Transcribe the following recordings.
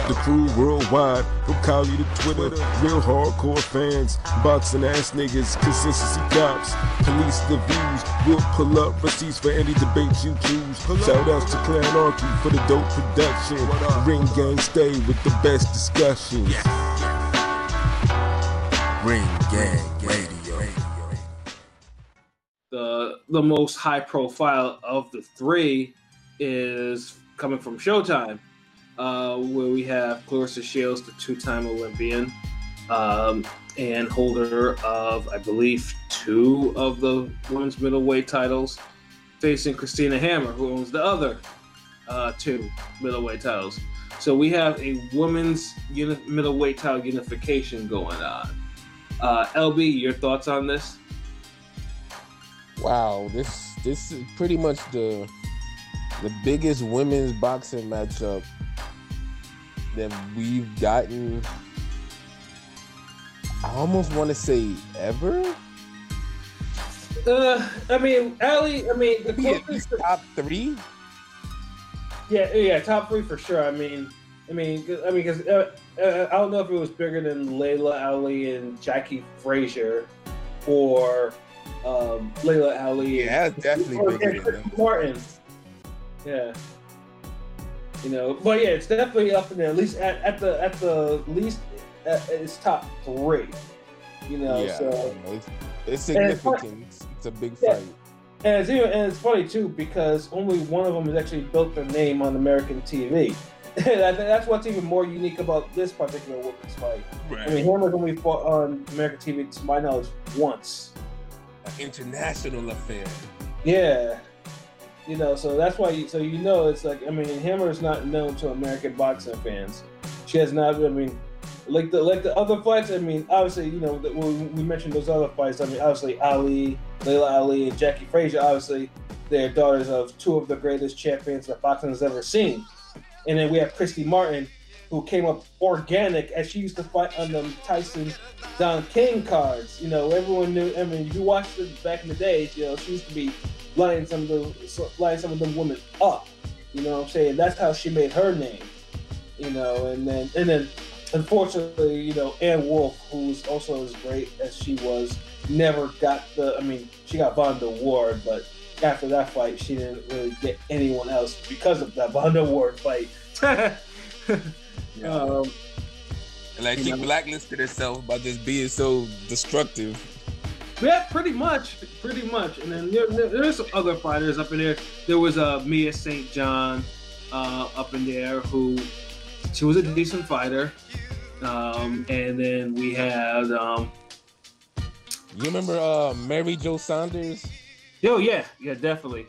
The crew worldwide, from Cali to Twitter, real hardcore fans, boxing ass niggas, consistency cops, police the views, we'll pull up receipts for any debates you choose. Shout outs to Clanarchy for the dope production. Ring Gang stay with the best discussion. Ring Gang Radio. The most high profile of the three is coming from Showtime, where we have Claressa Shields, the two-time Olympian, and holder of, I believe, 2 of the women's middleweight titles, facing Christina Hammer, who owns the other 2 middleweight titles. So we have a women's middleweight title unification going on. LB, your thoughts on this? Wow, this is pretty much the biggest women's boxing matchup that we've gotten. I almost want to say ever. I mean, the closest top 3. Yeah, top 3 for sure. I mean, because I don't know if it was bigger than Layla Ali and Jackie Frazier, or Layla Ali. Yeah, definitely bigger than them. Martin. Yeah, but yeah, it's definitely up in there. At least at the least, it's top 3. So it's significant. It's a big fight. And it's funny too, because only one of them has actually built their name on American TV. And I think that's what's even more unique about this particular women's fight. Right. I mean, Hammer's only fought on American TV, to my knowledge, once. An international affair. Yeah. So that's why, it's like, I mean, Hammer is not known to American boxing fans. She has not, like the other fights, obviously, when we mentioned those other fights, obviously Layla Ali and Jackie Frazier, obviously, they're daughters of 2 of the greatest champions that boxing has ever seen. And then we have Christy Martin, who came up organic as she used to fight on the Tyson Don King cards. Everyone knew, if you watched it back in the days, she used to be lining some of them women up. You know what I'm saying? That's how she made her name. And then unfortunately, Ann Wolfe, who's also as great as she was, never got she got Vonda Ward, but after that fight, she didn't really get anyone else because of that Vonda Ward fight. She blacklisted herself by just being so destructive. Yeah, pretty much. And then there's some other fighters up in there. There was Mia St. John up in there, who she was a decent fighter. And then we had you remember Mary Jo Saunders? Oh yeah, definitely.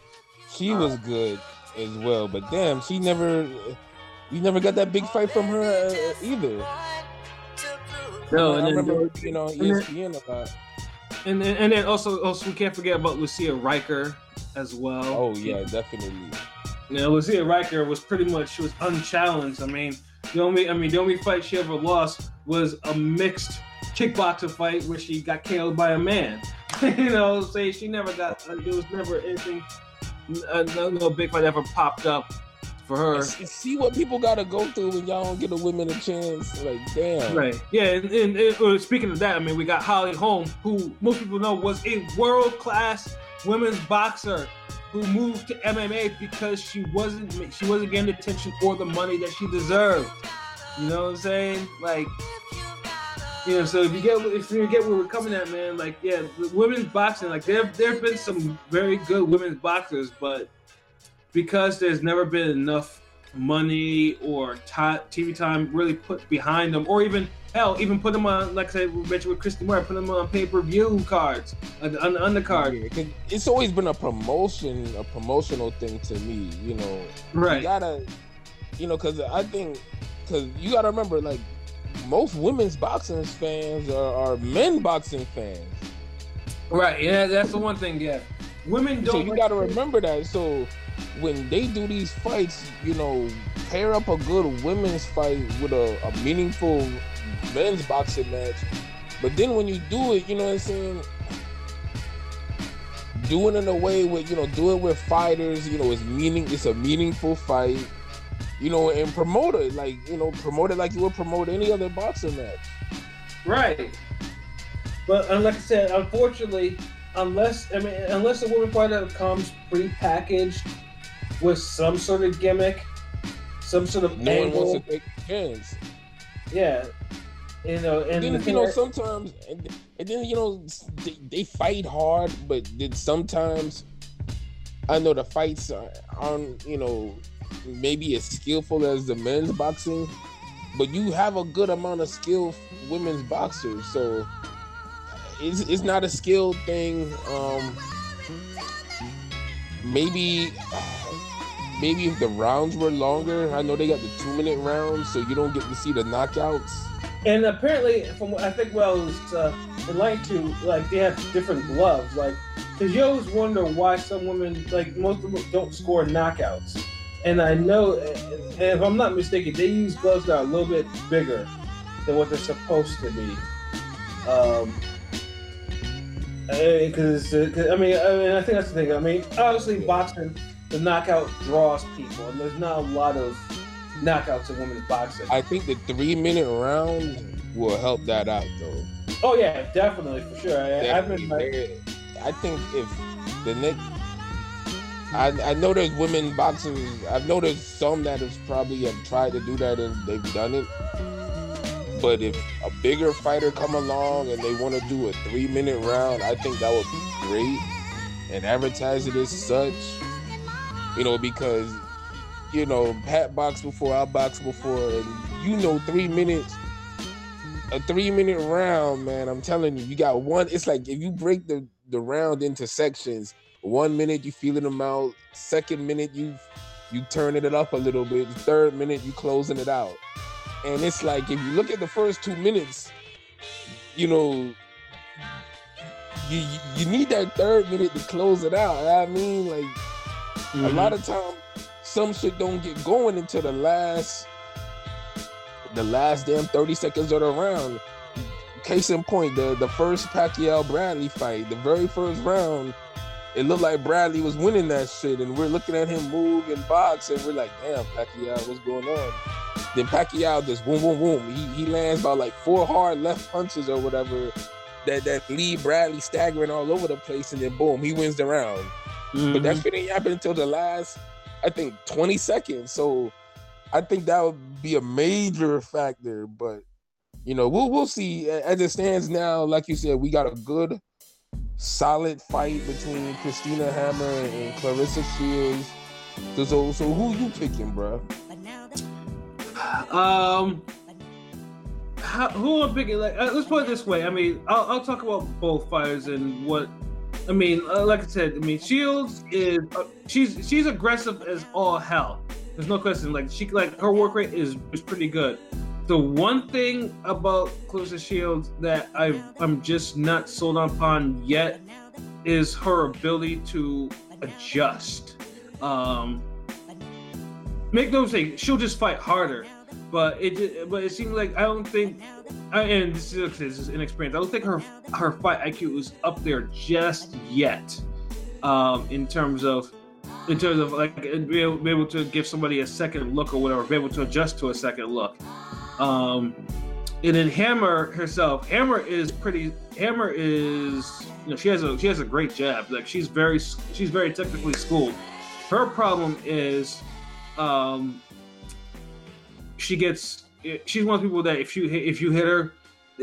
She was good as well, but damn, we never got that big fight from her either. No, I remember, ESPN a lot. And then also we can't forget about Lucia Riker as well. Oh yeah, definitely. Lucia Riker was unchallenged. The only fight she ever lost was a mixed kickboxing fight where she got KO'd by a man. She never got. There was never anything. No big fight ever popped up for her. See what people gotta go through when y'all don't get a women a chance. Like, damn. Right. Yeah. And speaking of that, we got Holly Holm, who most people know was a world-class women's boxer who moved to MMA because she wasn't getting the attention or the money that she deserved. You know what I'm saying? So if you get where we're coming at, man, the women's boxing, there've been some very good women's boxers, but because there's never been enough money or TV time really put behind them, or even put them on, like I said, we mentioned with Christy Moore, put them on pay-per-view cards, on the undercard. Yeah, it's always been a promotional thing to me, Right. You gotta, because you gotta remember, most women's boxing fans are men boxing fans. Right, yeah, that's the one thing, yeah. Women don't. So you gotta remember that. So when they do these fights, pair up a good women's fight with a meaningful men's boxing match. But then when you do it, you know what I'm saying? Do it in a way with, do it with fighters, it's a meaningful fight. and promote it like you would promote any other boxing match. Right. But like I said, unfortunately, unless the woman fighter comes pre-packaged with some sort of gimmick, some sort of no angle, one wants to take a chance. Yeah, and then sometimes, and then they fight hard, but then sometimes I know the fights aren't maybe as skillful as the men's boxing, but you have a good amount of skilled women's boxers, so it's not a skill thing. Maybe if the rounds were longer, I know they got the 2-minute rounds, so you don't get to see the knockouts. And apparently, from what I think, in line 2, like they have different gloves, like because you always wonder why some women, like most of them, don't score knockouts. And I know, and if I'm not mistaken, they use gloves that are a little bit bigger than what they're supposed to be. Because I think that's the thing. I mean, obviously, boxing, the knockout draws people, and there's not a lot of knockouts in women's boxing. I think the 3-minute round will help that out, though. Oh yeah, definitely for sure. I think if the next, I know there's women boxers. I've noticed some that have probably tried to do that and they've done it. But if a bigger fighter come along and they want to do a 3-minute round, I think that would be great and advertise it as such. Because Pat boxed before, I boxed before, and 3 minutes, a 3-minute round, man. I'm telling you, you got one. It's like if you break the round into sections. 1 minute you feeling them out. 2nd minute you turning it up a little bit. 3rd minute you closing it out. And it's like, if you look at the first 2 minutes, you need that 3rd minute to close it out. I mean, like, a lot of time, some shit don't get going until the last damn 30 seconds of the round. Case in point, the first Pacquiao-Bradley fight, the very first round, it looked like Bradley was winning that shit, and we're looking at him move and box, and we're like, damn, Pacquiao, what's going on? Then Pacquiao just boom, boom, boom. He lands about like 4 hard left punches or whatever that leave Bradley staggering all over the place, and then boom, he wins the round. Mm-hmm. But that shit ain't happen until the last, I think, 20 seconds. So I think that would be a major factor. But we'll see. As it stands now, like you said, we got a good, solid fight between Christina Hammer and Claressa Shields. So who you picking, bro? Who I'm picking? Let's put it this way. I mean, I'll talk about both fighters and what. I mean, like I said, Shields is she's aggressive as all hell. There's no question. Her work rate is pretty good. The one thing about Claressa Shields that I'm just not sold upon yet is her ability to adjust. Make no mistake, she'll just fight harder. But it seems like I don't think, and this is inexperience. I don't think her fight IQ is up there just yet. In terms of like be able to give somebody a second look or whatever, be able to adjust to a second look. And then Hammer herself, Hammer is she has a great jab. Like she's very technically schooled. Her problem is she's one of the people that if you hit her,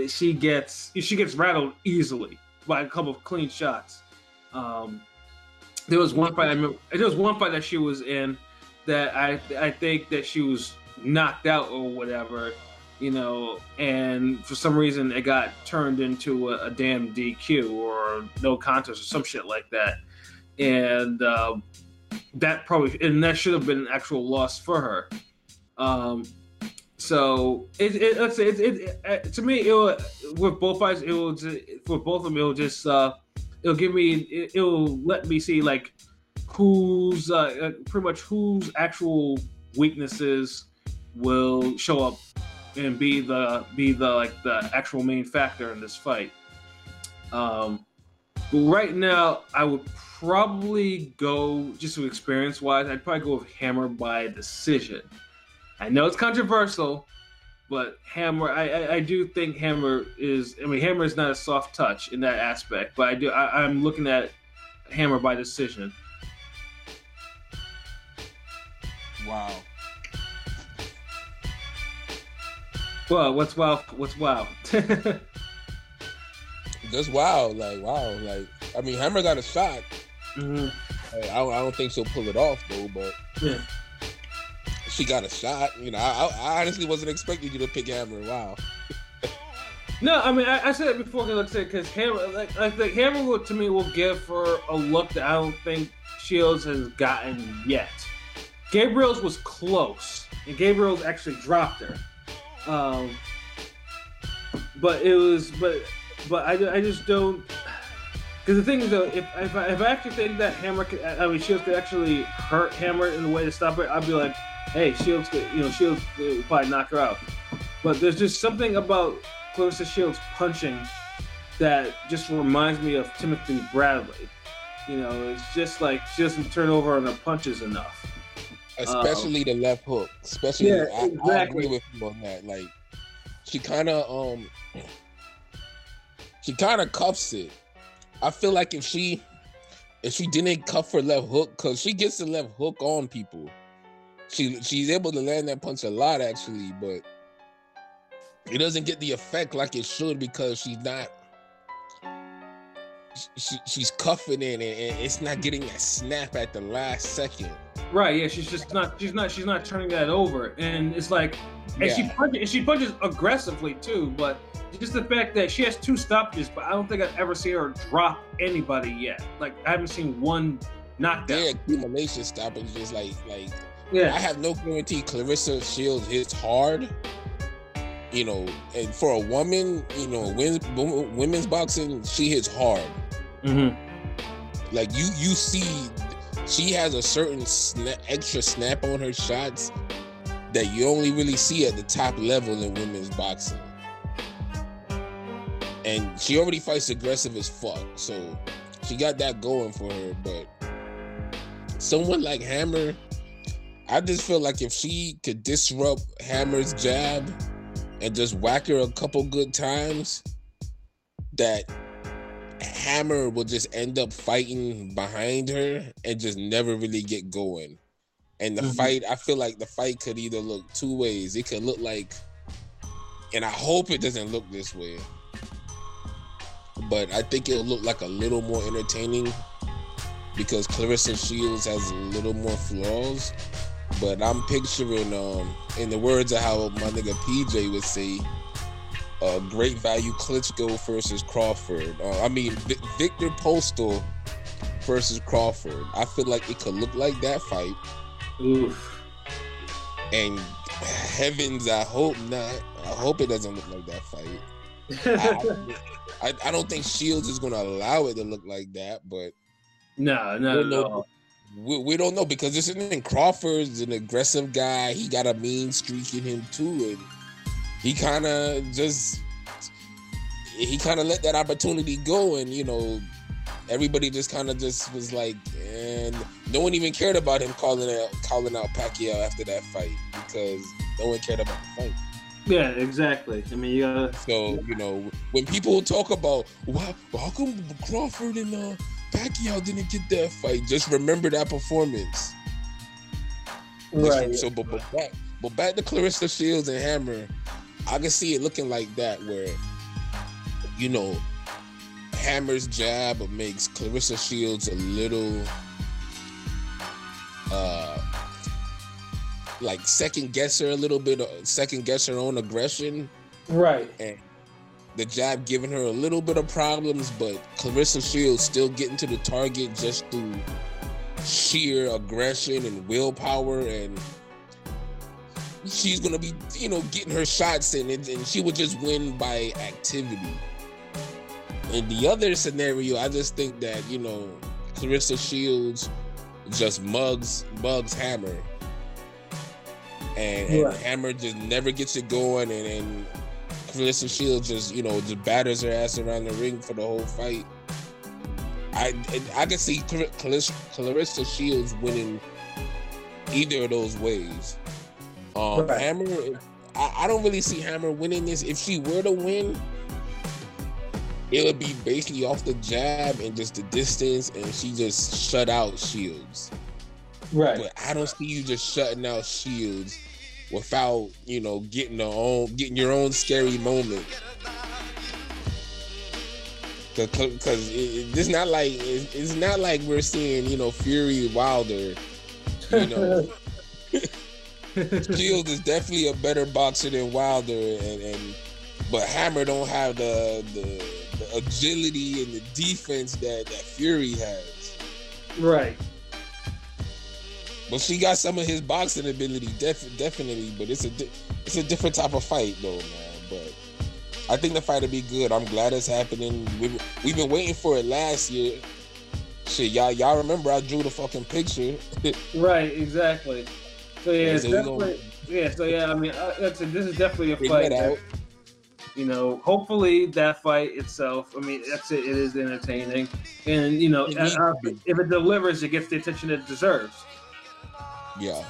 she gets rattled easily by a couple of clean shots. There was one fight that she was in that I think that she was knocked out or whatever, and for some reason it got turned into a damn DQ or no contest or some shit like that, and that should have been an actual loss for her. So to me, with both fights, for both of them, it'll let me see like who's pretty much whose actual weaknesses will show up and be the actual main factor in this fight. But right now, I would probably go, just to experience wise, I'd probably go with Hammer by decision. I know it's controversial, but Hammer, I do think Hammer is. I mean, Hammer is not a soft touch in that aspect, but I'm looking at Hammer by decision. Wow. Well, what's wow? Just wow, like I mean, Hammer got a shot. Mm-hmm. I don't think she'll pull it off though, but yeah. She got a shot. You know, I honestly wasn't expecting you to pick Hammer. Wow. No, I mean, I said it before because Hammer, like Hammer will, to me, will give her a look that I don't think Shields has gotten yet. Gabriel's was close, and Gabriel's actually dropped her. But it was, but I just don't. Because the thing is, though, if I actually think that Hammer could, I mean, Shields could actually hurt Hammer in a way to stop it, I'd be like, hey, Shields could probably knock her out. But there's just something about Claressa Shields punching that just reminds me of Timothy Bradley. You know, it's just like she doesn't turn over on her punches enough. Especially the left hook. Especially, yeah, exactly. I agree with you on that. Like, she kind of cuffs it. I feel like if she didn't cuff her left hook, because she gets the left hook on people, she's able to land that punch a lot actually, but it doesn't get the effect like it should because she's cuffing it and it's not getting that snap at the last second. Right, yeah, she's not turning that over, and it's like, and she punches aggressively too, but just the fact that she has 2 stoppages, but I don't think I've ever seen her drop anybody yet. Like, I haven't seen one knockdown. Their accumulation stoppages, like yeah. I have no guarantee Claressa Shields hits hard. You know, and for a woman, you know, women's boxing, she hits hard. Mm-hmm. Like you see, she has a certain extra snap on her shots that you only really see at the top level in women's boxing. And she already fights aggressive as fuck, so she got that going for her. But someone like Hammer, I just feel like if she could disrupt Hammer's jab and just whack her a couple good times, that Hammer will just end up fighting behind her and just never really get going. And the fight, I feel like the fight could either look 2 ways. It could look like, and I hope it doesn't look this way, but I think it'll look like a little more entertaining because Claressa Shields has a little more flaws. But I'm picturing, in the words of how my nigga PJ would say, great value Klitschko versus Crawford. Victor Postal versus Crawford. I feel like it could look like that fight. Oof. And heavens, I hope not. I hope it doesn't look like that fight. I don't think Shields is going to allow it to look like that, but no. We don't know because this isn't Crawford's an aggressive guy. He got a mean streak in him too, and he kind of let that opportunity go, and you know, everybody just was like, and no one even cared about him calling out Pacquiao after that fight because no one cared about the fight. Yeah, exactly. I mean, you gotta. So you know, when people talk about how come Crawford and Pacquiao didn't get that fight, just remember that performance. Right. So, but back to Claressa Shields and Hammer, I can see it looking like that, where you know, Hammer's jab makes Claressa Shields a little like second guess her own aggression. Right. And the jab giving her a little bit of problems, but Claressa Shields still getting to the target just through sheer aggression and willpower, and she's gonna be, you know, getting her shots in, and she would just win by activity. In the other scenario, I just think that, you know, Claressa Shields just mugs Hammer, and Hammer just never gets it going, and Claressa Shields just batters her ass around the ring for the whole fight. I can see Claressa Shields winning either of those ways. Right. Hammer, I don't really see Hammer winning this. If she were to win, it would be basically off the jab and just the distance, and she just shut out Shields. Right. But I don't see you just shutting out Shields without, you know, getting your own scary moment. Because it's not like we're seeing, you know, Fury Wilder, you know. Shields is definitely a better boxer than Wilder, but Hammer don't have the agility and the defense that Fury has. Right. But she got some of his boxing ability, definitely. But it's a different type of fight, though, man. But I think the fight will be good. I'm glad it's happening. We've been waiting for it last year. Shit, y'all remember I drew the fucking picture. Right, exactly. So yeah, it's So definitely. So yeah, I mean, this is definitely a fight that, you know, hopefully that fight itself, I mean, that's it. It is entertaining, and you know, if it delivers, it gets the attention it deserves. Yeah.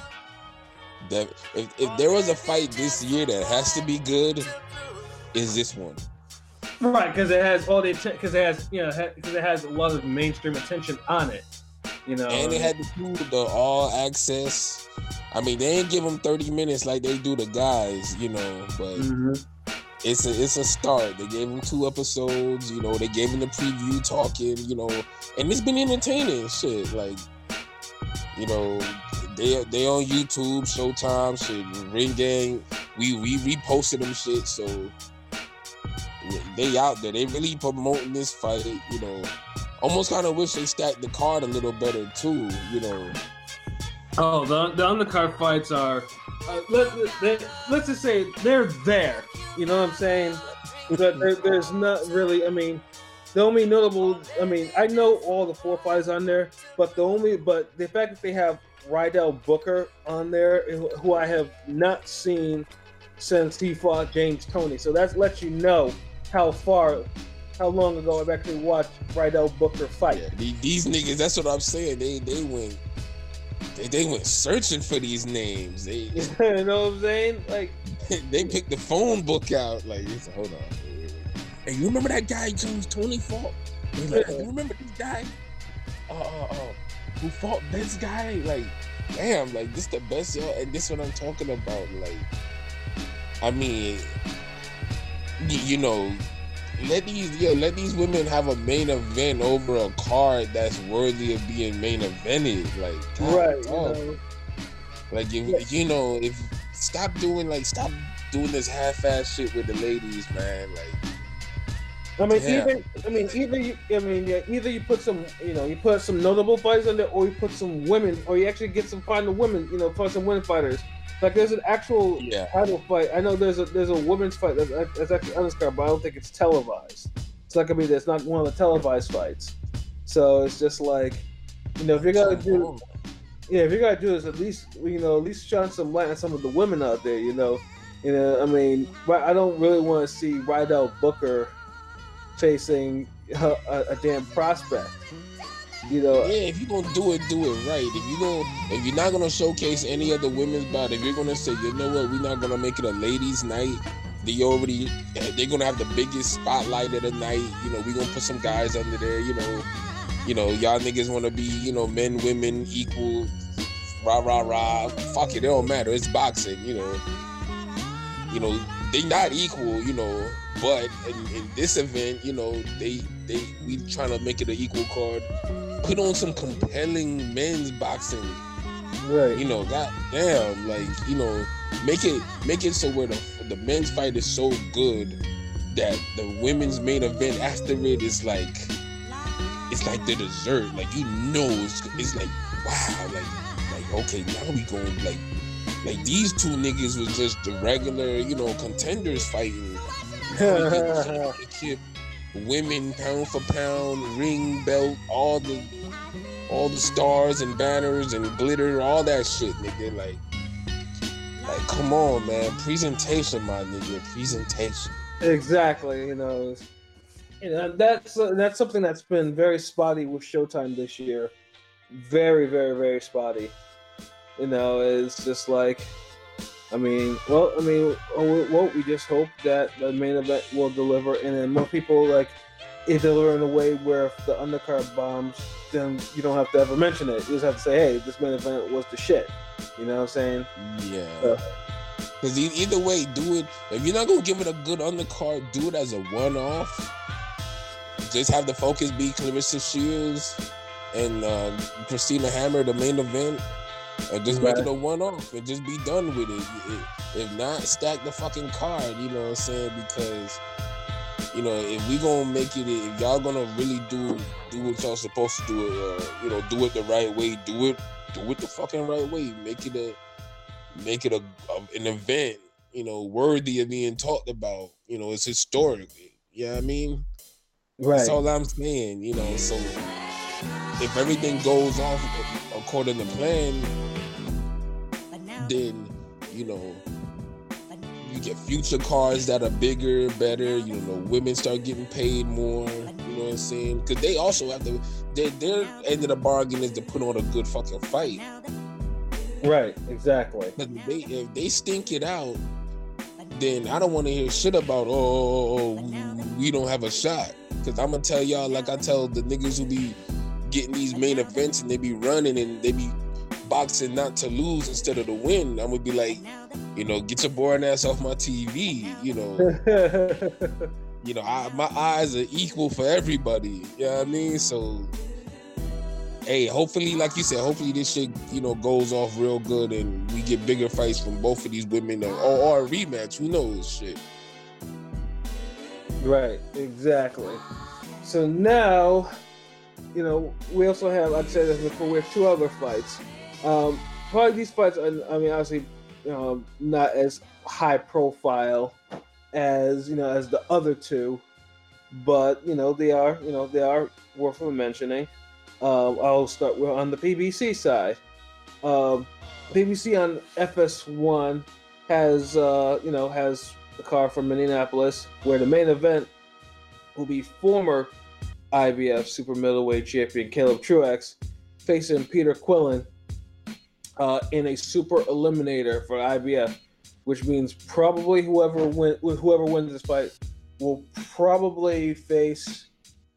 If there was a fight this year that has to be good, is this one. Right, because it has all the because it has, you know, because it has a lot of mainstream attention on it, you know, and it had to do the all access. I mean, they ain't give them 30 minutes like they do the guys, you know, but it's a start. They gave them 2 episodes, you know, they gave them the preview talking, you know, and it's been entertaining. Shit, like, you know, they on YouTube, Showtime, shit, Ring Gang. We reposted them shit, so they out there. They really promoting this fight, you know. Almost kind of wish they stacked the card a little better too, you know. Oh, the undercard fights are, let's just say they're there. You know what I'm saying? But there's not really. I mean, the only notable. I mean, I know all the 4 fighters on there, but the fact that they have Rydell Booker on there, who I have not seen since he fought James Toney. So that lets you know how long ago I've actually watched Rydell Booker fight. Yeah, these niggas. That's what I'm saying. They went searching for these names. They, you know what I'm saying? Like, they picked the phone book out. Like, hold on. Hey, you remember that guy James Toney fought? Like, you remember this guy? Who fought this guy? Like, damn, like, this the best, yo. And this what I'm talking about. Like, I mean, you know, let these women have a main event over a card that's worthy of being main evented. Like, God, right? You know. Like, you know, if stop doing this half-ass shit with the ladies, man. Like, I mean, either you put some, you know, you put some notable fighters on there, or you put some women, or you actually get some final women, you know, for some women fighters. Like, there's an actual title fight. I know there's a women's fight that's actually undercard, but I don't think it's televised. It's not gonna be. It's not one of the televised fights. So it's just like, you know, if you're gonna do is at least shine some light on some of the women out there. You know, I mean, I don't really want to see Rydell Booker facing a damn prospect. You know, yeah, if you're gonna do it right. If you're not gonna showcase any of the women's bout, if you're gonna say, you know what, we're not gonna make it a ladies' night, they're gonna have the biggest spotlight of the night. You know, we're gonna put some guys under there. You know, y'all niggas wanna be, you know, men, women, equal, rah rah rah. Fuck it don't matter. It's boxing. You know, they not equal. You know, but in this event, you know, we trying to make it an equal card. Put on some compelling men's boxing, right? You know, goddamn, like, you know, make it so where the men's fight is so good that the women's main event after it is like, it's like the dessert. Like, you know, it's like, wow, like okay, now we going like these 2 niggas was just the regular, you know, contenders fighting. Championship, women pound for pound, ring belt, all the stars and banners and glitter, all that shit, nigga. Like, come on, man. Presentation, my nigga. Presentation. Exactly. You know, that's something that's been very spotty with Showtime this year. Very, very, very spotty. You know, it's just like, We just hope that the main event will deliver, and then more people like it deliver in a way where if the undercard bombs, then you don't have to ever mention it. You just have to say, "Hey, this main event was the shit." You know what I'm saying? Yeah. Because either way, do it. If you're not gonna give it a good undercard, do it as a one-off. Just have the focus be Claressa Shields and Christina Hammer, the main event, and just make it a one-off and just be done with it. If not, stack the fucking card. You know what I'm saying? Because if we gonna make it, if y'all gonna really do what y'all supposed to do, do it the right way. Do it the fucking right way. Make it an event, worthy of being talked about. It's historic. You know what I mean? Right. That's all I'm saying. So if everything goes off according to plan, then you get future cards that are bigger, better. Women start getting paid more. You know what I'm saying? Because they also have to. Their end of the bargain is to put on a good fucking fight. Right, exactly. But if they stink it out, then I don't want to hear shit about we don't have a shot. Because I'm gonna tell y'all, like I tell the niggas who be getting these main events and they be running and they be boxing not to lose instead of to win. I'm gonna be like, get your boring ass off my TV. My eyes are equal for everybody. You know what I mean? So. Hey, hopefully, like you said, this shit, goes off real good and we get bigger fights from both of these women or a rematch. Who knows? Shit. Right, exactly. So now, we also have, I'd say this before, we have two other fights. Probably these fights are, obviously, not as high profile as, as the other two, but, they are worth mentioning. I'll start with on the PBC side. PBC on FS1 has a card from Minneapolis where the main event will be former IBF super middleweight champion Caleb Truax facing Peter Quillin in a super eliminator for IBF, which means probably whoever wins this fight will probably face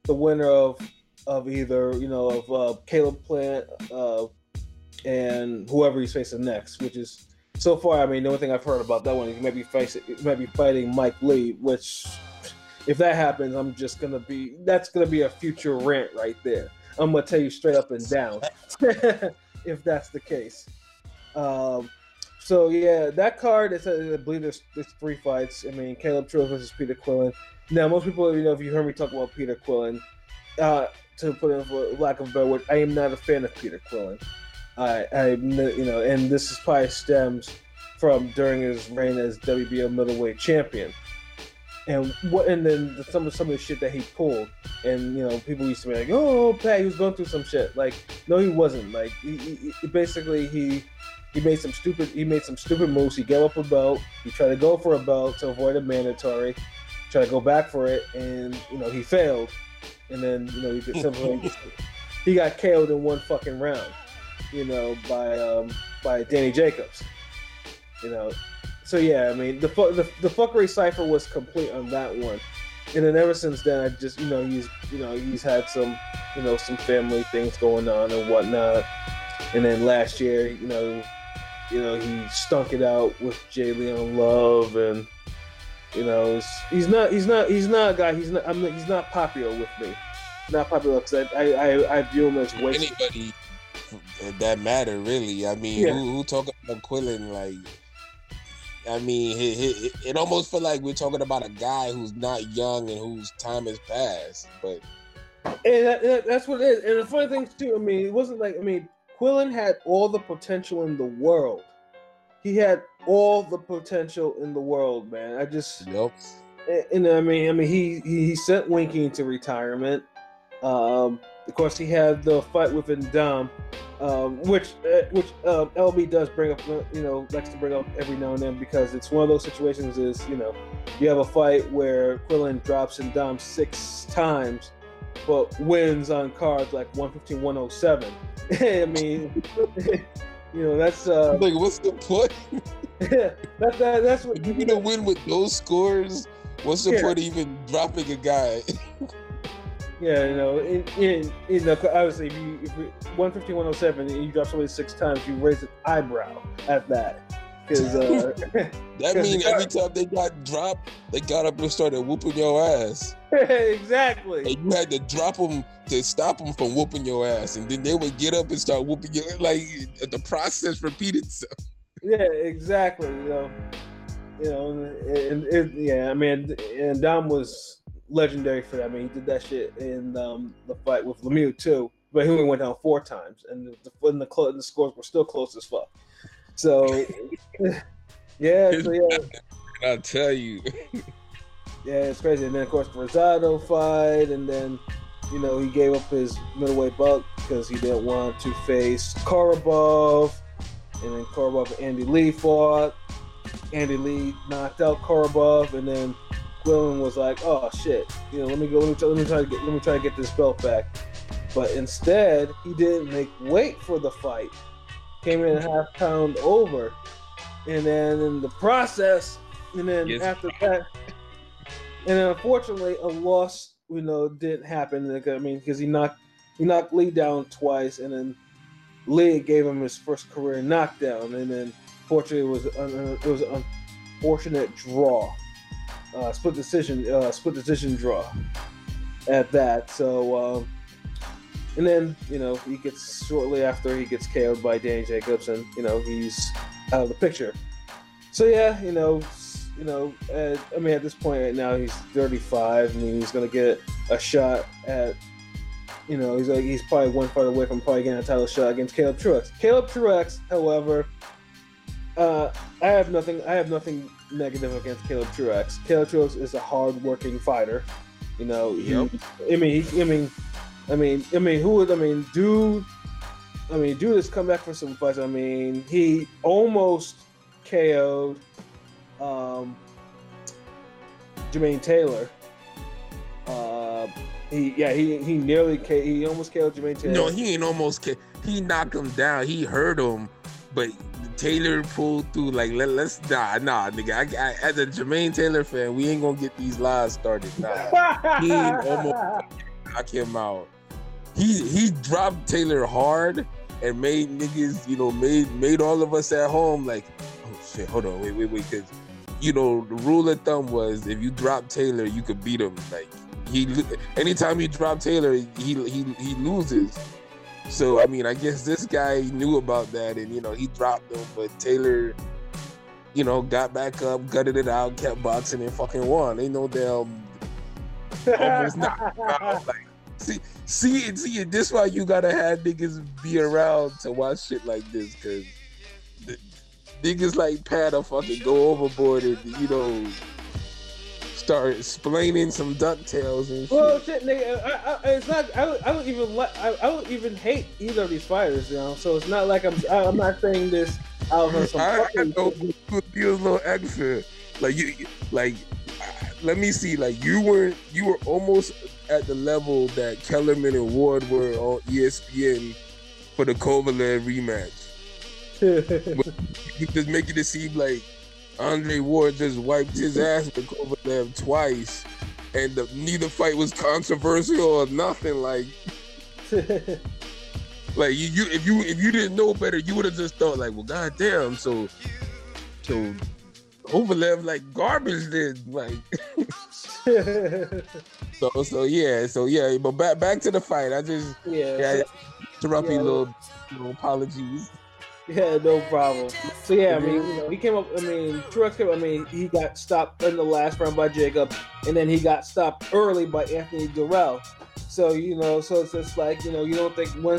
the winner of either Caleb Plant and whoever he's facing next, which is so far. The only thing I've heard about that one is he might be fighting Mike Lee, which if that happens, that's gonna be a future rant right there. I'm gonna tell you straight up and down if that's the case. So yeah, that card is I believe there's 3 fights. Caleb Truax versus Peter Quillin. Now most people, if you heard me talk about Peter Quillin, to put in for lack of a better word, I am not a fan of Peter Quillin. And this is probably stems from during his reign as WBO middleweight champion, and then some of the shit that he pulled, and people used to be like, "Oh, Pat, he was going through some shit." Like, no, he wasn't. Like, he basically he made some stupid moves. He gave up a belt. He tried to go for a belt to avoid a mandatory. Tried to go back for it, and he failed. And then, he got KO'd in one fucking round, by Danny Jacobs. So yeah, the fuckery cipher was complete on that one. And then ever since then, I just, he's had some, some family things going on and whatnot. And then last year, he stunk it out with Jay Leon Love, and he's not a guy. He's not popular with me. Not popular because I view him as wasted. Anybody that matter really. Who talking about Quillin? Like, it almost feel like we're talking about a guy who's not young and whose time has passed. But that's what it is. And the funny thing too, it wasn't like Quillin had all the potential in the world. He had all the potential in the world, man. Yep. And he sent Winky into retirement. Of course, he had the fight with Ndam, which LB does bring up, likes to bring up every now and then, because it's one of those situations is, you have a fight where Quillin drops Ndam 6 times, but wins on cards like 115, 107. That's like, what's the point? That's what if you're gonna win with those scores. What's the point of even dropping a guy? Yeah, you know, obviously, if you 150, 107, and you drop somebody 6 times, you raise an eyebrow at that. Because that means every time they got dropped, they got up and started whooping your ass. Exactly. And you had to drop them to stop them from whooping your ass, and then they would get up and start whooping you. Like the process repeated itself. Yeah, exactly. I mean, and Dom was legendary for that. I mean, he did that shit in the fight with Lemieux too, but he only went down 4 times, and the scores were still close as fuck. So, yeah. I'll tell you. Yeah, it's crazy. And then, of course, the Rosado fight, and then, you know, he gave up his middleweight belt because he didn't want to face Korobov, and then Korobov and Andy Lee fought. Andy Lee knocked out Korobov, and then Quillin was like, "Oh shit, you know, let me try to get this belt back." But instead, he didn't make weight for the fight. Came in a half pound over, and then in the process, and then after that, and then unfortunately, a loss, you know, didn't happen. I mean, because he knocked Lee down twice, and then Lee gave him his first career knockdown, and then fortunately, it was an unfortunate draw, split decision draw at that. So. And then, you know, shortly after he gets KO'd by Danny Jacobs, and, you know, he's out of the picture. So yeah, I mean, at this point right now, he's 35. I mean, he's gonna get a shot at, you know, he's probably one fight away from probably getting a title shot against Caleb Truax. Caleb Truax, however, I have nothing negative against Caleb Truax. Caleb Truax is a hard-working fighter. You know, dude has come back for some fights. I mean, he almost KO'd Jermaine Taylor. He almost KO'd Jermaine Taylor. No, he ain't almost. He knocked him down. He hurt him, but Taylor pulled through. Like, let's nigga. I, as a Jermaine Taylor fan, we ain't gonna get these lies started. Nah, he ain't almost knock him out. He dropped Taylor hard and made niggas, you know, made all of us at home like, oh shit, hold on, wait, because, you know, the rule of thumb was if you drop Taylor, you could beat him. Like, anytime you drop Taylor, he loses. So I mean, I guess this guy knew about that, and, you know, he dropped him, but Taylor, you know, got back up, gutted it out, kept boxing, and fucking won. Ain't no damn almost knocked him out. Like, See, this is why you gotta have niggas be around to watch shit like this, cause niggas like Pat will fucking go overboard and, you know, start explaining some DuckTales and shit. Well, shit, nigga, I don't even hate either of these fighters, you know. So it's not like I'm not saying this out of some fucking. I feel a little extra, let me see, like you were almost at the level that Kellerman and Ward were on ESPN for the Kovalev rematch. You just making it seem like Andre Ward just wiped his ass with Kovalev twice, and neither fight was controversial or nothing. Like, like if you didn't know better, you would have just thought like, well, goddamn, so Kovalev like garbage then, like. So yeah. But back to the fight. I just interrupt you, little apologies. Yeah, no problem. So yeah, I mean, you know, he came up. I mean, Truax came up. I mean, he got stopped in the last round by Jacob, and then he got stopped early by Anthony Durrell. So, you know, so it's just like, you know, you don't think when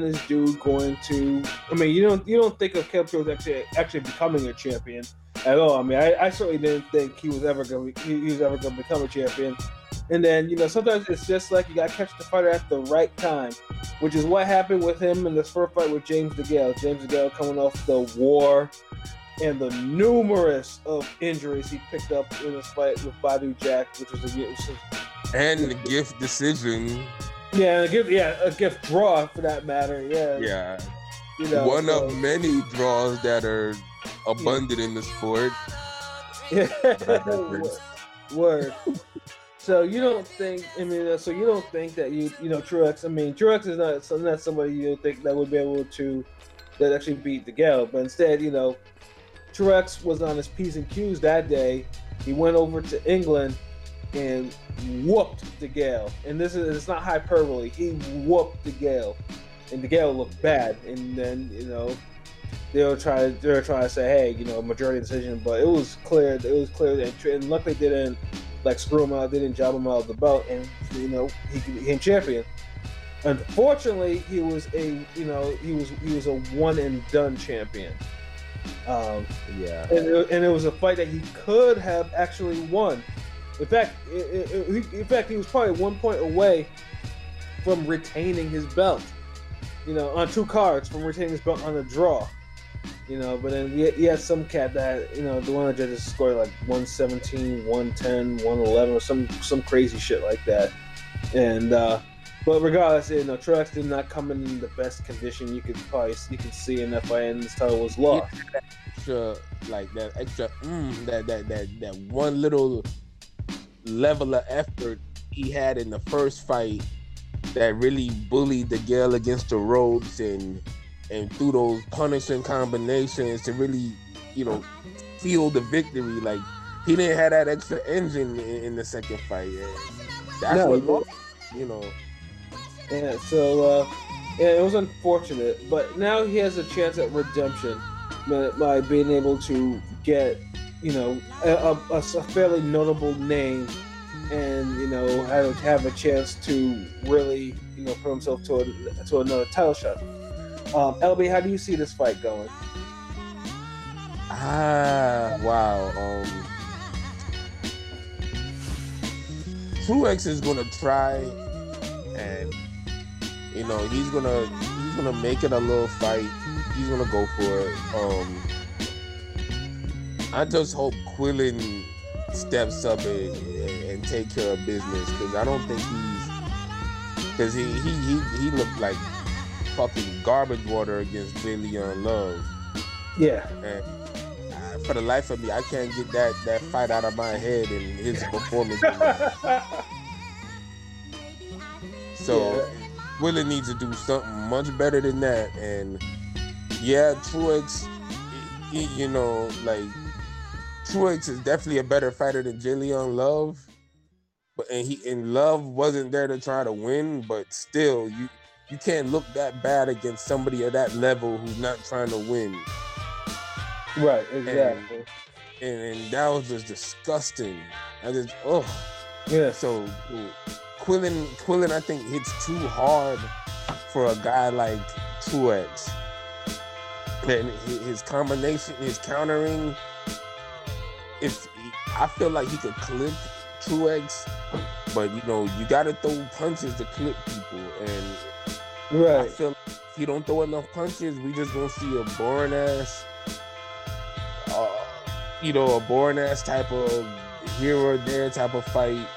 is dude going to? I mean, you don't think of Caleb Truax actually becoming a champion at all. I mean, I certainly didn't think he was ever going to become a champion. And then, you know, sometimes it's just like you got to catch the fighter at the right time, which is what happened with him in this first fight with James DeGale. James DeGale coming off the war and the numerous of injuries he picked up in this fight with Badu Jack, which was and the gift decision. Yeah, a gift draw for that matter. Yeah. You know, one of many draws that are abundant in the sport. Word. So you don't think? I mean, so you don't think that you know Truax? I mean, Truax is not somebody you think that would be able to that actually beat the Gawd, but instead, Truax was on his P's and Q's that day. He went over to England and whooped the Gawd. And it's not hyperbole. He whooped the Gawd, and the Gawd looked bad. And then they were trying to say, hey, majority decision, but it was clear. And luckily they didn't screw him out. They didn't job him out of the belt, and he became champion. Unfortunately, he was a one and done champion. And it was a fight that he could have actually won. In fact, he was probably 1 point away from retaining his belt. On 2 cards from retaining his belt on a draw. But then he had some cat that the one of the judges scored like 117, 110, 111, or some crazy shit like that. And but regardless, Truax did not come in the best condition you could see in that fight, and this title was lost. That one little level of effort he had in the first fight that really bullied the Gawd against the ropes and through those punishing combinations to really, feel the victory. Like, he didn't have that extra engine in the second fight. That's what lost, Yeah, so it was unfortunate, but now he has a chance at redemption by being able to get, a fairly notable name, and have a chance to really, put himself to another title shot. LB, how do you see this fight going? Wow. Truax is gonna try, and he's gonna make it a little fight. He's gonna go for it. I just hope Quillin steps up and take care of business, because I don't think he looked like fucking garbage water against Jalen Love. Yeah. And for the life of me, I can't get that fight out of my head and his performance. So Quillin needs to do something much better than that. And Truax, Truax is definitely a better fighter than Jalen Love. But Love wasn't there to try to win, but still you can't look that bad against somebody at that level who's not trying to win. Right, exactly. And that was just disgusting. So Quillin, I think, hits too hard for a guy like Truax. And his combination, his countering, I feel like he could clip Truax, but you gotta throw punches to clip people, and I feel like if you don't throw enough punches, we just gonna see a boring ass type of here or there type of fight,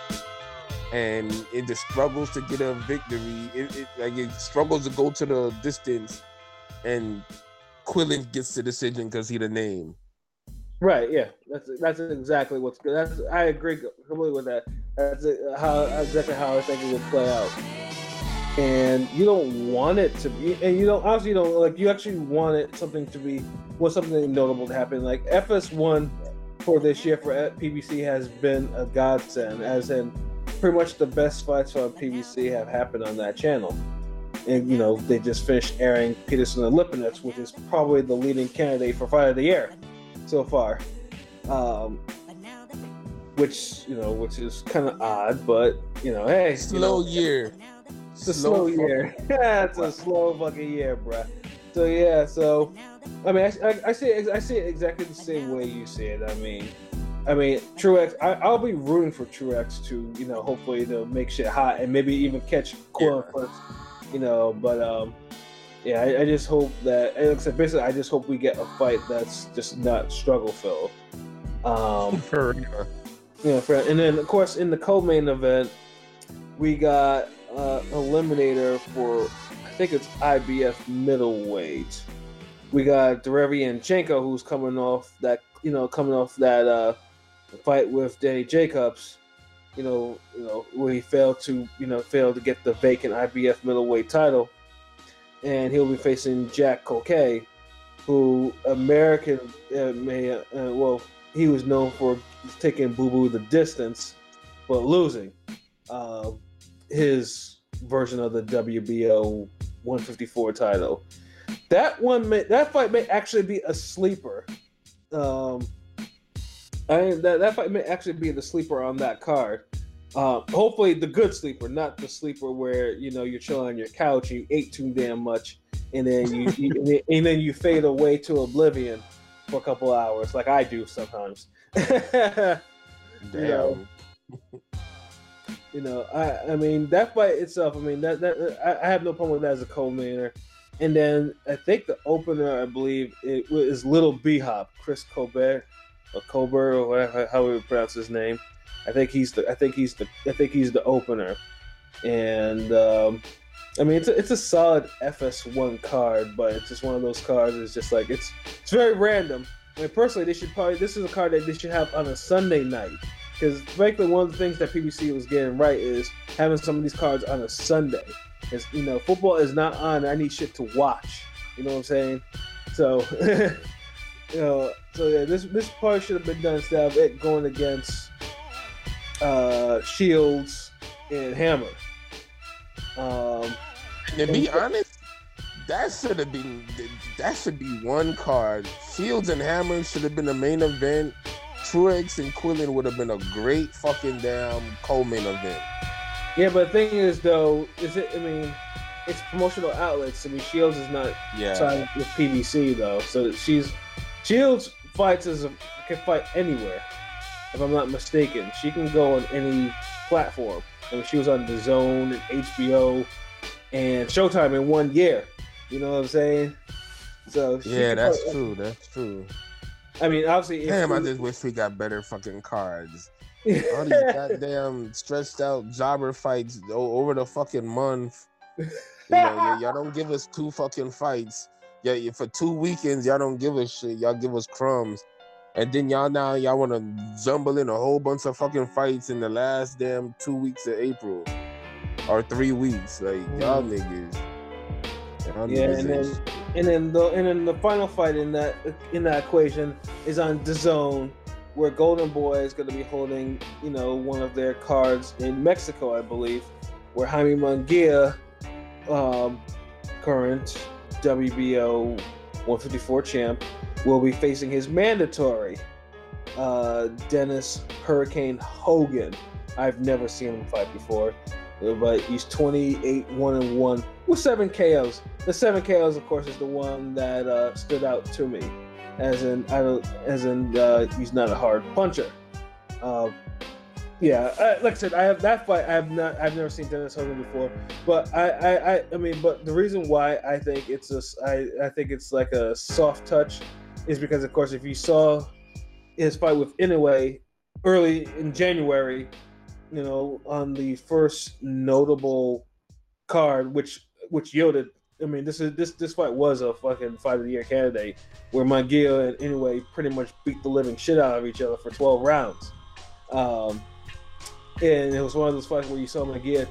and it just struggles to get a victory. It struggles to go to the distance, and Quillin gets the decision because he the name. Right, yeah, that's exactly what's good. I agree completely with that. That's exactly how I think it would play out. And you don't want it to be, and you actually want something notable to happen. Like FS1 for this year for PBC has been a godsend, as in pretty much the best fights on PBC have happened on that channel. And they just finished airing Peterson and Lipinets, which is probably the leading candidate for Fight of the Year so far. Which is kind of odd, but hey, slow year. It's a slow year. It's a slow fucking year, bruh. So I mean, I see it exactly the same way you see it. I mean, Truax. I'll be rooting for Truax to, hopefully to make shit hot and maybe even catch Quillin first. But I just hope that. Basically, I just hope we get a fight that's just not struggle filled. And then of course in the co-main event, we got eliminator for, I think it's IBF middleweight. We got Derevianchenko, who's coming off that fight with Danny Jacobs. Where he failed to get the vacant IBF middleweight title, and he'll be facing Jack Coquet, who he was known for taking Boo Boo the distance, but losing his version of the WBO 154 title. That fight may actually be a sleeper. That fight may actually be the sleeper on that card. Hopefully the good sleeper, not the sleeper where you're chilling on your couch, you ate too damn much, and then you fade away to oblivion for a couple hours, like I do sometimes. Damn. I mean that fight itself. I mean that I have no problem with that as a co-mainer. And then I think the opener, I believe, it was Little B-Hop, Chris Colbert or whatever, how we pronounce his name. I think he's the opener. And I mean it's a solid FS1 card, but it's just one of those cards. It's just like it's very random. I mean, personally, this is a card that they should have on a Sunday night, because frankly, one of the things that PBC was getting right is having some of these cards on a Sunday. Because football is not on. I need shit to watch. You know what I'm saying? So, this part should have been done instead of it going against Shields and Hammer. To be honest, that should be one card. Shields and Hammer should have been the main event. Truax and Quillin would have been a great fucking damn co-main event. Yeah, but the thing is, though, it's promotional outlets. I mean, Shields is not signed with PBC, though. So Shields can fight anywhere, if I'm not mistaken. She can go on any platform. I mean, she was on DAZN and HBO and Showtime in 1 year. You know what I'm saying? So that's true. That's true. I mean, obviously, I just wish we got better fucking cards. All these goddamn stretched out jobber fights over the fucking month. Y'all don't give us 2 fucking fights. Yeah, for 2 weekends, y'all don't give us shit. Y'all give us crumbs. And then y'all want to jumble in a whole bunch of fucking fights in the last damn 2 weeks of April. Or 3 weeks. Like, y'all niggas. And then the final fight in that equation is on DAZN, where Golden Boy is going to be holding, one of their cards in Mexico, I believe, where Jaime Munguia, current WBO 154 champ, will be facing his mandatory, Dennis Hurricane Hogan. I've never seen him fight before, but he's 28-1-1 with 7 KOs. The 7 KOs, of course, is the one that stood out to me. As in, he's not a hard puncher. Like I said, I have that fight. I've never seen Dennis Hogan before, but but the reason why I think it's like a soft touch is because, of course, if you saw his fight with Inoue early in January, on the first notable card, which yielded. I mean, this fight was a fucking fight of the year candidate, where Munguia and Inoue pretty much beat the living shit out of each other for 12 rounds. And it was one of those fights where you saw Munguia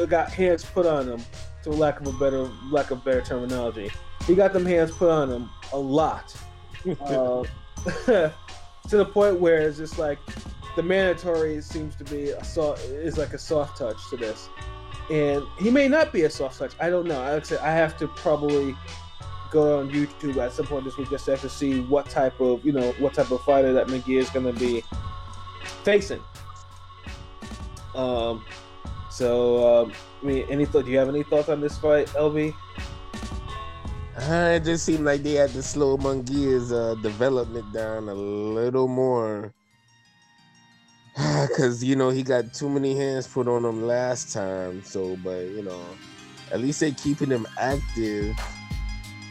got hands put on him, to lack of better terminology. He got them hands put on him a lot, to the point where it's just like the mandatory seems to be is like a soft touch to this. And he may not be a soft touch. I don't know. Like I said, I have to probably go on YouTube at some point this week just to have to see what type of fighter that Munguia is going to be facing. Do you have any thoughts on this fight, LV? It just seemed like they had to slow Munguia's development down a little more. Because, he got too many hands put on him last time. But at least they keeping him active.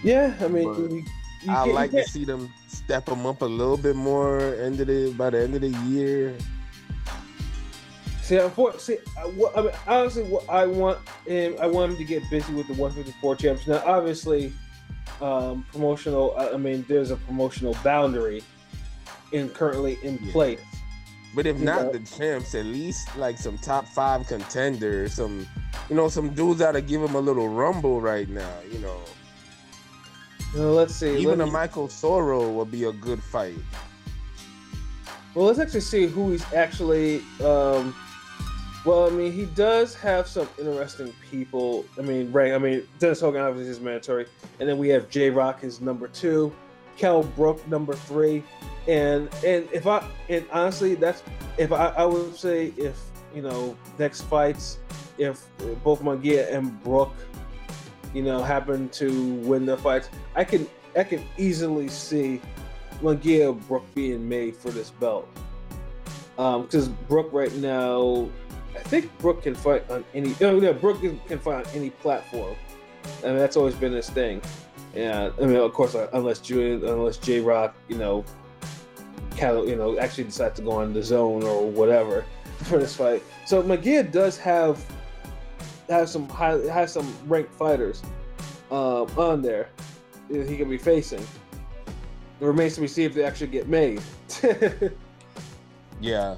Yeah, I mean, I like to see them step him up a little bit more by the end of the year. Honestly, what I want him to get busy with the 154 champs. Now, obviously, promotional. I mean, there's a promotional boundary currently in place. But if not the champs, at least like some top 5 contenders, some dudes that'll give him a little rumble right now. Let's see. Even a Michael Sorrow would be a good fight. Well, let's actually see who he's actually. Well, I mean, he does have some interesting people. I mean, Dennis Hogan obviously is mandatory, and then we have J-Rock as number 2, Kell Brook number 3, and honestly, I would say if next fights, if both Munguia and Brook, happen to win the fights, I can easily see Munguia and Brook being made for this belt. Because Brook right now, I think Brook can fight on any. Brook can fight on any platform. I mean, that's always been his thing. Yeah, I mean, of course, unless J-Rock, actually decides to go on the zone or whatever for this fight. So Munguia does have some ranked fighters on there he can be facing. It remains to be seen if they actually get made. Yeah.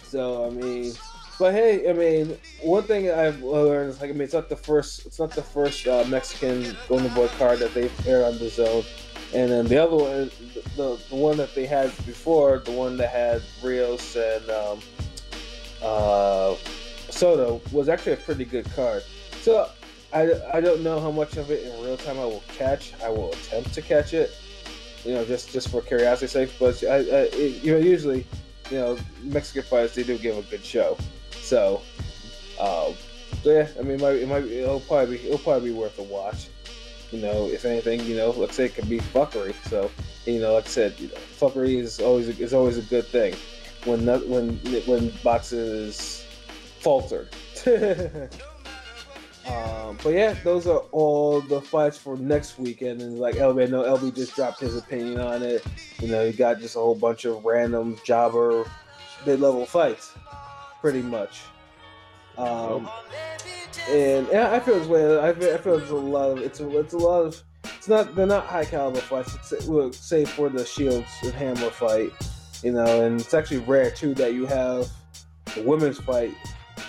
So I mean, but hey, I mean, one thing I've learned is it's not the first Mexican Golden Boy card that they've aired on the zone, and then the other one, the one that they had before, the one that had Rios and Soto, was actually a pretty good card. So I don't know how much of it in real time I will catch. I will attempt to catch it, just for curiosity's sake. But usually, Mexican fighters, they do give a good show. So, yeah, I mean, it'll probably be worth a watch. If anything, let's say it can be fuckery. So, like I said, fuckery is always a good thing when boxing is faltered. But yeah, those are all the fights for next weekend. And like LB, I know LB just dropped his opinion on it. You got just a whole bunch of random jobber mid-level fights, pretty much. And I feel this way. I feel it's a lot of. They're not high caliber fights. Save for the Shields and Hammer fight, and it's actually rare too that you have the women's fight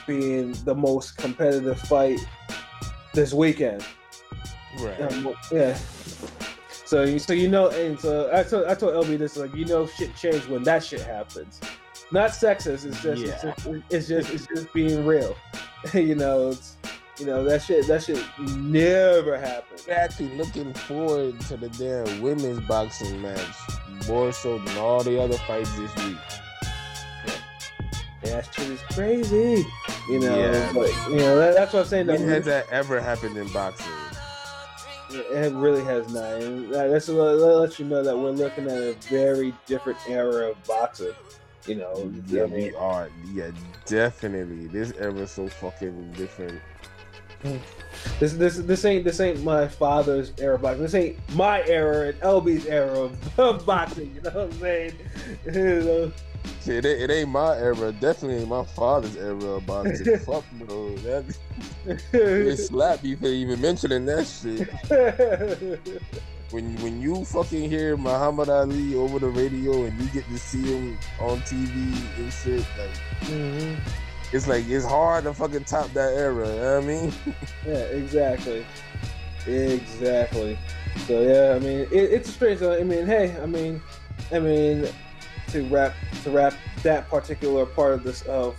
being the most competitive fight this weekend. Right. Yeah. So and so I told LB this, shit changed when that shit happens. Not sexist. It's just being real. That shit never happened. We're actually looking forward to the damn women's boxing match more so than all the other fights this week. Yeah, that shit is crazy. Yeah. But, that's what I'm saying. When has that ever happened in boxing? It really has not. And that lets you know that we're looking at a very different era of boxing. Yeah, we are. Yeah, definitely. This era is so fucking different. This ain't my father's era of boxing. This ain't my era and LB's era of boxing. You know what I'm saying? Shit, it ain't my era. Definitely ain't my father's era of boxing. Fuck no. It slap you for even mentioning that shit. When you fucking hear Muhammad Ali over the radio and you get to see him on TV and shit, it's hard to fucking top that era. You know what I mean? Yeah, exactly. So yeah, I mean, it's a strange. I mean, hey, I mean, to wrap that particular part of this of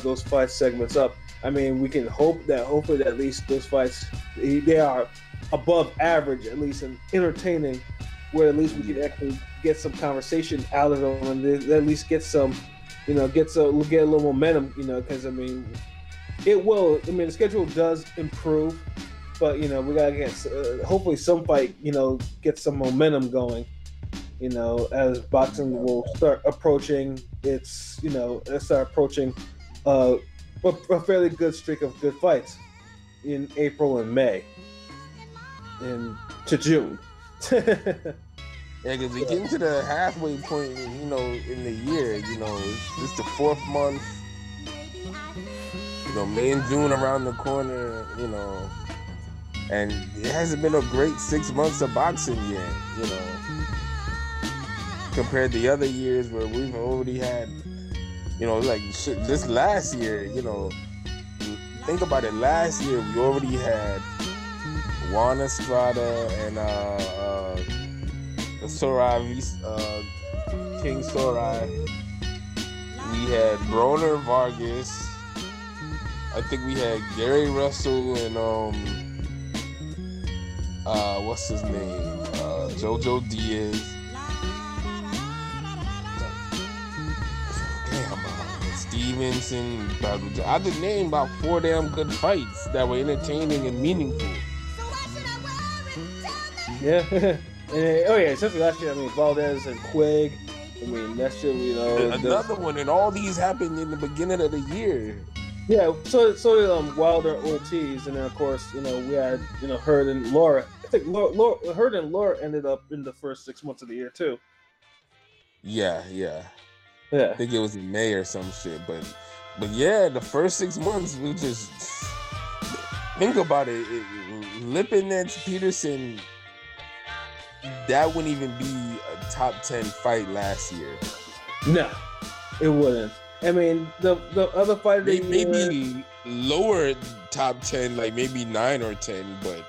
those fight segments up. I mean, we can hopefully at least those fights they are above average, at least in entertaining, where at least we can actually get some conversation out of them and at least get some, get a little momentum, because I mean, it will. I mean, the schedule does improve, but we gotta get hopefully some fight, get some momentum going. As boxing will start approaching its, a fairly good streak of good fights in April and May, to June. Yeah, because we get into the halfway point, in the year, it's the 4th month, May and June around the corner, And it hasn't been a great 6 months of boxing yet, you know, compared to the other years where we've already had, you know, like this last year, you know, think about it. Last year we already had Juan Estrada and Sorai, King Sorai. We had Broner Vargas. I think we had Gary Russell and what's his name? Jojo Diaz. Damn, Stevenson. I could name about 4 damn good fights that were entertaining and meaningful. Yeah. Especially last year. I mean, Valdez and Quigg. I mean, that shit, you know. Another one, and all these happened in the beginning of the year. Yeah, so did Wilder, Ortiz, and then of course, you know, we had, you know, Hurd and Laura. I think Hurd and Laura ended up in the first 6 months of the year too. Yeah. I think it was in May or some shit, but yeah, the first 6 months we just think about it. Lipinets Peterson, that wouldn't even be a top 10 fight last year. No, it wouldn't. I mean, the other fight maybe lower top 10, like maybe 9 or 10, but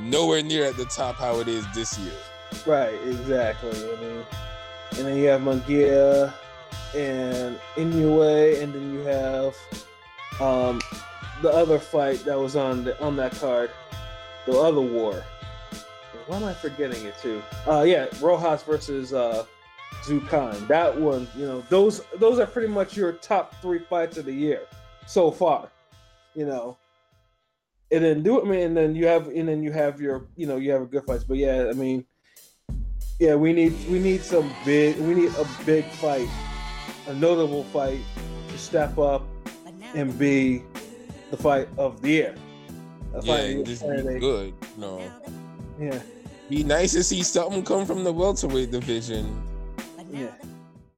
nowhere near at the top how it is this year. Right, exactly. I mean, and then you have Munguia and Inoue, and then you have the other fight that was on that card, the other war. Why am I forgetting it too? Rojas versus Zukan. That one, you know, those are pretty much your top 3 fights of the year so far, you know. And then you have your, you know, you have good fights. But yeah, I mean, yeah, we need a big fight, a notable fight to step up and be the fight of the year. Just be good. No. Yeah. Be nice to see something come from the welterweight division. Yeah.